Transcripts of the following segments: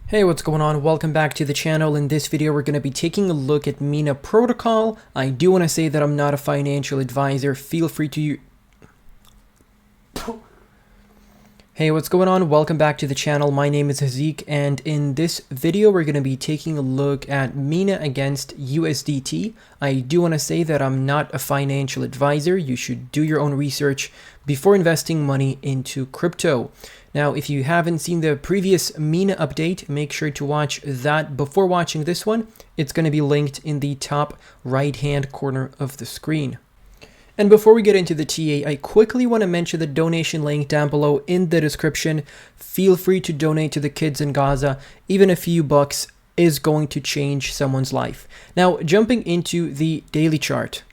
Hey, what's going on? Welcome back to the channel. In this video, we're going to be taking a look at Mina protocol. I do want to say that I'm not a financial advisor. Feel free to... Hey, what's going on? Welcome back to the channel. My name is Hazeeq, and in this video, we're going to be taking a look at Mina against USDT. I do want to say that I'm not a financial advisor. You should do your own research before investing money into crypto. Now, if you haven't seen the previous Mina update, make sure to watch that before watching this one. It's going to be linked in the top right-hand corner of the screen. And before we get into the TA, I quickly want to mention the donation link down below in the description. Feel free to donate to the kids in Gaza. Even a few bucks is going to change someone's life. Now, jumping into the daily chart.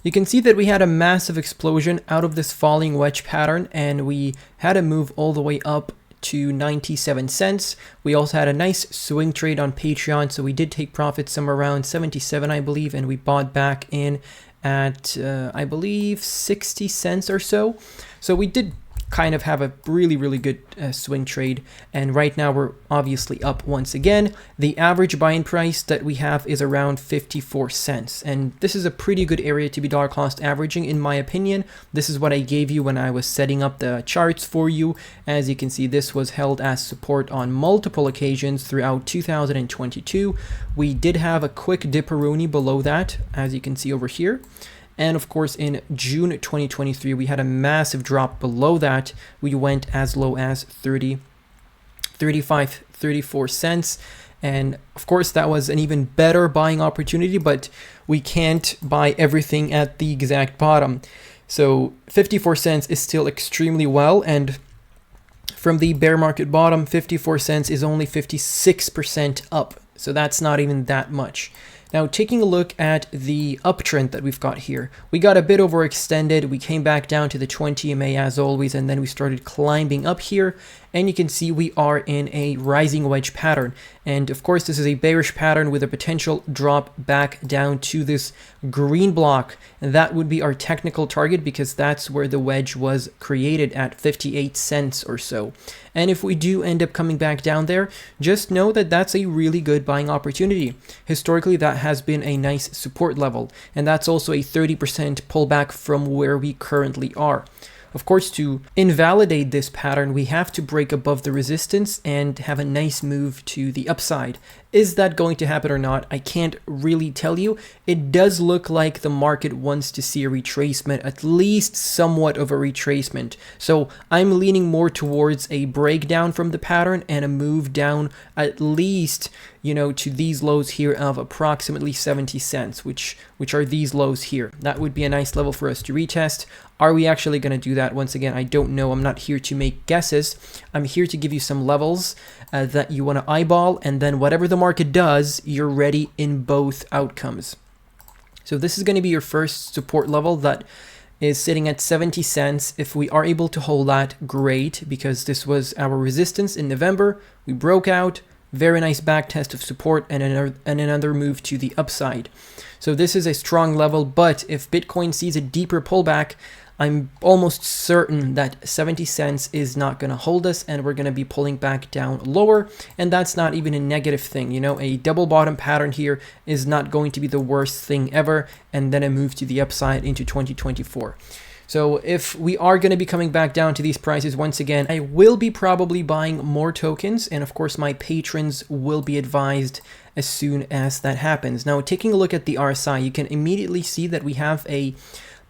You can see that we had a massive explosion out of this falling wedge pattern, and we had a move all the way up to 97 cents. We also had a nice swing trade on Patreon, so we did take profits somewhere around 77, I believe, and we bought back in at, I believe, 60 cents or so. So we did kind of have a really good swing trade, and right now we're obviously up once again. The average buying price that we have is around 54 cents, and this is a pretty good area to be dollar cost averaging in my opinion. This is what I gave you when I was setting up the charts for you. As you can see, this was held as support on multiple occasions throughout 2022. We did have a quick dipperoni below that, as you can see over here. And of course, in June 2023, we had a massive drop below that. We went as low as 34 cents. And of course, that was an even better buying opportunity, but we can't buy everything at the exact bottom. So 54 cents is still extremely well. And from the bear market bottom, 54 cents is only 56% up. So that's not even that much. Now, taking a look at the uptrend that we've got here, we got a bit overextended. We came back down to the 20 MA as always, and then we started climbing up here. And you can see we are in a rising wedge pattern. And of course, this is a bearish pattern with a potential drop back down to this green block. And that would be our technical target because that's where the wedge was created at 58 cents or so. And if we do end up coming back down there, just know that that's a really good buying opportunity. Historically, that has been a nice support level. And that's also a 30% pullback from where we currently are. Of course, to invalidate this pattern, we have to break above the resistance and have a nice move to the upside. Is that going to happen or not? I can't really tell you. It does look like the market wants to see a retracement, at least somewhat of a retracement. So I'm leaning more towards a breakdown from the pattern and a move down at least, to these lows here of approximately 70 cents, which are these lows here. That would be a nice level for us to retest. Are we actually going to do that? Once again, I don't know. I'm not here to make guesses. I'm here to give you some levels that you want to eyeball, and then whatever the market does, you're ready in both outcomes. So this is going to be your first support level that is sitting at 70 cents. If we are able to hold that, great, because this was our resistance in November. We broke out. Very nice back test of support and another move to the upside. So this is a strong level, but if Bitcoin sees a deeper pullback, I'm almost certain that 70 cents is not going to hold us, and we're going to be pulling back down lower. And that's not even a negative thing. A double bottom pattern here is not going to be the worst thing ever, and then a move to the upside into 2024. So if we are going to be coming back down to these prices once again, I will be probably buying more tokens. And of course, my patrons will be advised as soon as that happens. Now, taking a look at the RSI, you can immediately see that we have a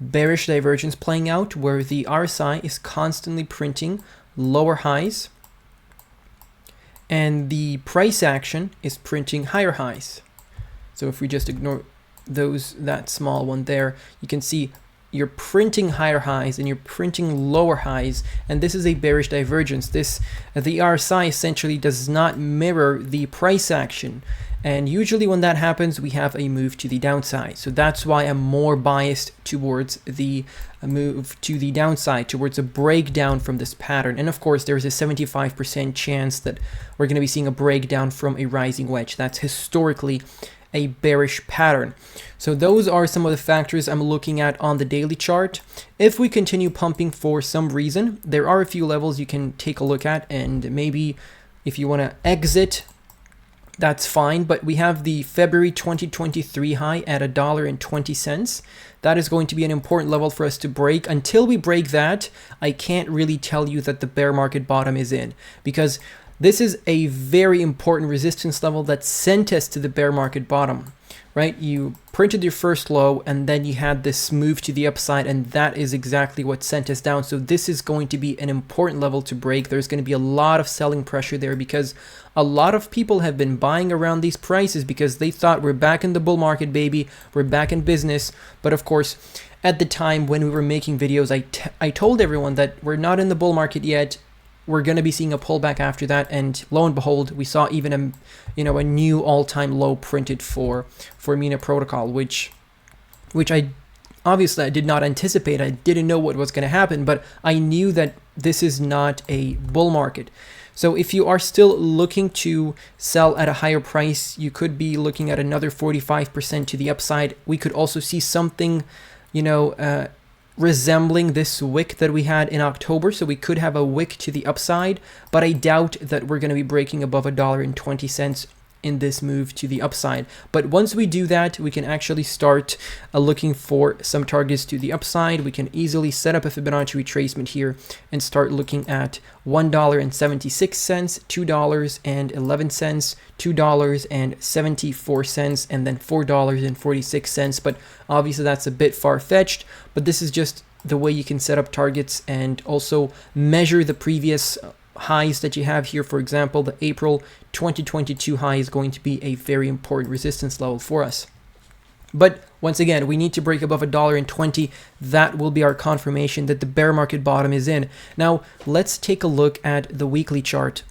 bearish divergence playing out where the RSI is constantly printing lower highs and the price action is printing higher highs. So if we just ignore that small one there, you can see you're printing higher highs and you're printing lower highs, and this is a bearish divergence. The RSI essentially does not mirror the price action, and usually when that happens, we have a move to the downside. So that's why I'm more biased towards the move to the downside, towards a breakdown from this pattern. And of course, there's a 75% chance that we're going to be seeing a breakdown from a rising wedge. That's historically a bearish pattern. So those are some of the factors I'm looking at on the daily chart. If we continue pumping for some reason, there are a few levels you can take a look at, and maybe if you want to exit, that's fine. But we have the February 2023 high at $1.20. That is going to be an important level for us to break. Until we break that, I can't really tell you that the bear market bottom is in, because this is a very important resistance level that sent us to the bear market bottom, right? You printed your first low and then you had this move to the upside, and that is exactly what sent us down. So this is going to be an important level to break. There's going to be a lot of selling pressure there because a lot of people have been buying around these prices because they thought we're back in the bull market, baby. We're back in business. But of course, at the time when we were making videos, I told everyone that we're not in the bull market yet. We're going to be seeing a pullback after that, and lo and behold, we saw even a new all-time low printed for Mina protocol, which I obviously did not anticipate. I didn't know what was going to happen, but I knew that this is not a bull market. So if you are still looking to sell at a higher price, you could be looking at another 45% to the upside. We could also see something, resembling this wick that we had in October. So we could have a wick to the upside, but I doubt that we're going to be breaking above $1.20 in this move to the upside. But once we do that, we can actually start looking for some targets to the upside. We can easily set up a Fibonacci retracement here and start looking at $1.76, $2.11, $2.74, and then $4.46. But obviously that's a bit far-fetched, but this is just the way you can set up targets and also measure the previous highs that you have here. For example, the April 2022 high is going to be a very important resistance level for us. But once again, we need to break above $1.20. That will be our confirmation that the bear market bottom is in. Now, let's take a look at the weekly chart.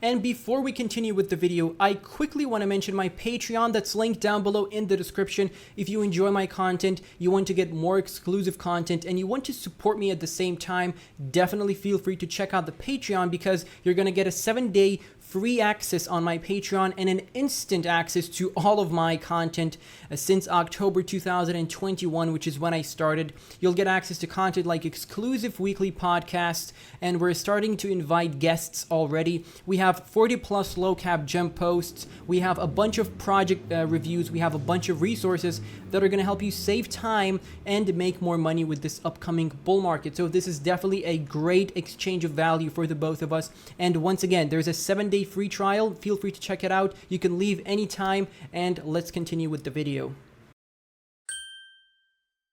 And before we continue with the video, I quickly want to mention my Patreon that's linked down below in the description. If you enjoy my content, you want to get more exclusive content, and you want to support me at the same time, definitely feel free to check out the Patreon, because you're going to get a 7-day free access on my Patreon and an instant access to all of my content since October 2021, which is when I started. You'll get access to content like exclusive weekly podcasts, and we're starting to invite guests already. We have 40 plus low cap gem posts. We have a bunch of project reviews. We have a bunch of resources that are going to help you save time and make more money with this upcoming bull market. So this is definitely a great exchange of value for the both of us. And once again, there's a 7-day free trial. Feel free to check it out. You can leave anytime, and let's continue with the video.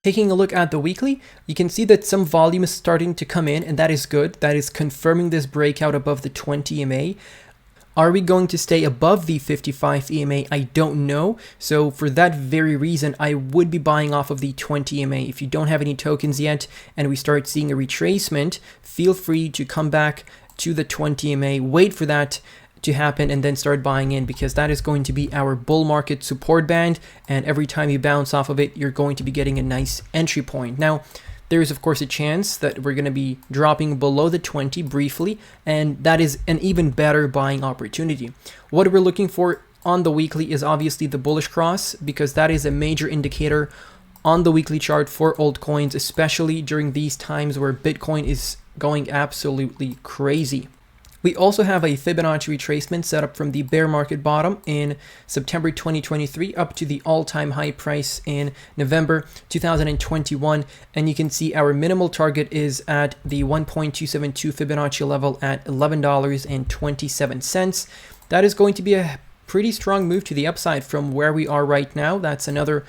Taking a look at the weekly, you can see that some volume is starting to come in, and that is good. That is confirming this breakout above the 20 EMA. Are we going to stay above the 55 EMA? I don't know. So for that very reason, I would be buying off of the 20 EMA. If you don't have any tokens yet and we start seeing a retracement, feel free to come back to the 20 EMA, wait for that to happen, and then start buying in, because that is going to be our bull market support band, and every time you bounce off of it, you're going to be getting a nice entry point. Now, there is of course a chance that we're going to be dropping below the 20 briefly, and that is an even better buying opportunity. What we're looking for on the weekly is obviously the bullish cross, because that is a major indicator on the weekly chart for altcoins, especially during these times where Bitcoin is going absolutely crazy. We also have a Fibonacci retracement set up from the bear market bottom in September 2023 up to the all-time high price in November 2021. And you can see our minimal target is at the 1.272 Fibonacci level at $11.27. That is going to be a pretty strong move to the upside from where we are right now. That's another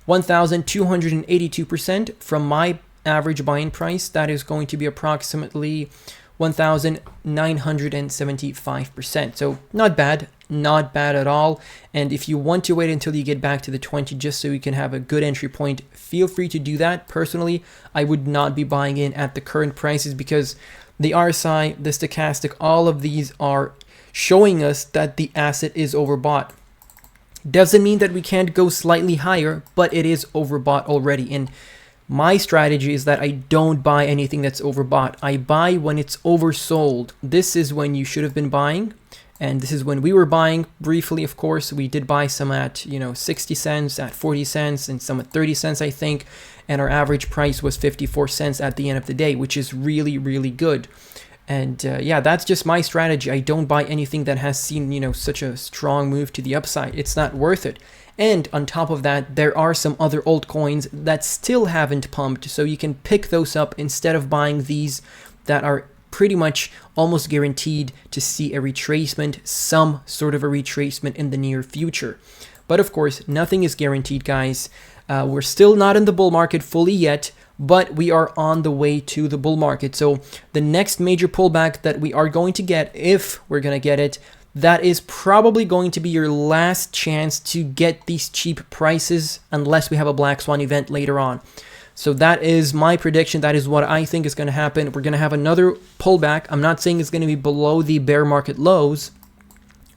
1,282% from my average buying price. That is going to be approximately 1,975%. So not bad at all. And if you want to wait until you get back to the 20 just so you can have a good entry point, feel free to do that. Personally, I would not be buying in at the current prices, because the RSI, the stochastic, all of these are showing us that the asset is overbought. Doesn't mean that we can't go slightly higher, but it is overbought already. And my strategy is that I don't buy anything that's overbought. I buy when it's oversold. This is when you should have been buying, And this is when we were buying briefly, of course. We did buy some at, 60 cents, at 40 cents, and some at 30 cents, I think. And our average price was 54 cents at the end of the day, which is really, really good. And yeah, that's just my strategy. I don't buy anything that has seen, such a strong move to the upside. It's not worth it. And on top of that, there are some other altcoins that still haven't pumped. So you can pick those up instead of buying these that are pretty much almost guaranteed to see a retracement, some sort of a retracement in the near future. But of course, nothing is guaranteed, guys. We're still not in the bull market fully yet, but we are on the way to the bull market. So the next major pullback that we are going to get, if we're going to get it, that is probably going to be your last chance to get these cheap prices unless we have a black swan event later on. So that is my prediction. That is what I think is going to happen. We're going to have another pullback. I'm not saying it's going to be below the bear market lows,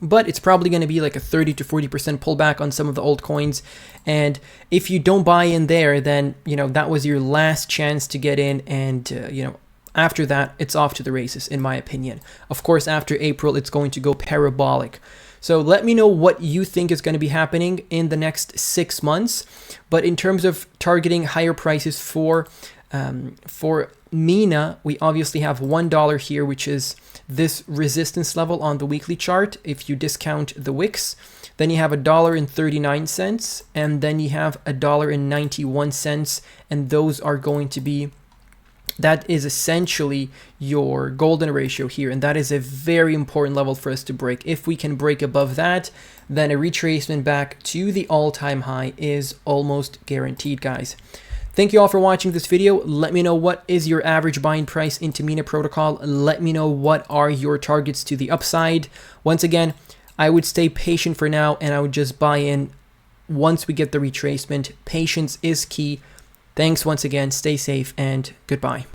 but it's probably going to be like a 30 to 40% pullback on some of the altcoins. And if you don't buy in there, then, that was your last chance to get in. And, after that, it's off to the races, in my opinion. Of course, after April, it's going to go parabolic. So let me know what you think is going to be happening in the next 6 months. But in terms of targeting higher prices for Mina, we obviously have $1 here, which is this resistance level on the weekly chart. If you discount the wicks, then you have $1.39, and then you have $1.91, and those are going to be, that is essentially your golden ratio here, and that is a very important level for us to break. If we can break above that, then a retracement back to the all-time high is almost guaranteed, guys. Thank you all for watching this video. Let me know what is your average buying price into Mina protocol. Let me know what are your targets to the upside. Once again, I would stay patient for now, and I would just buy in once we get the retracement. Patience is key. Thanks once again, stay safe, and goodbye.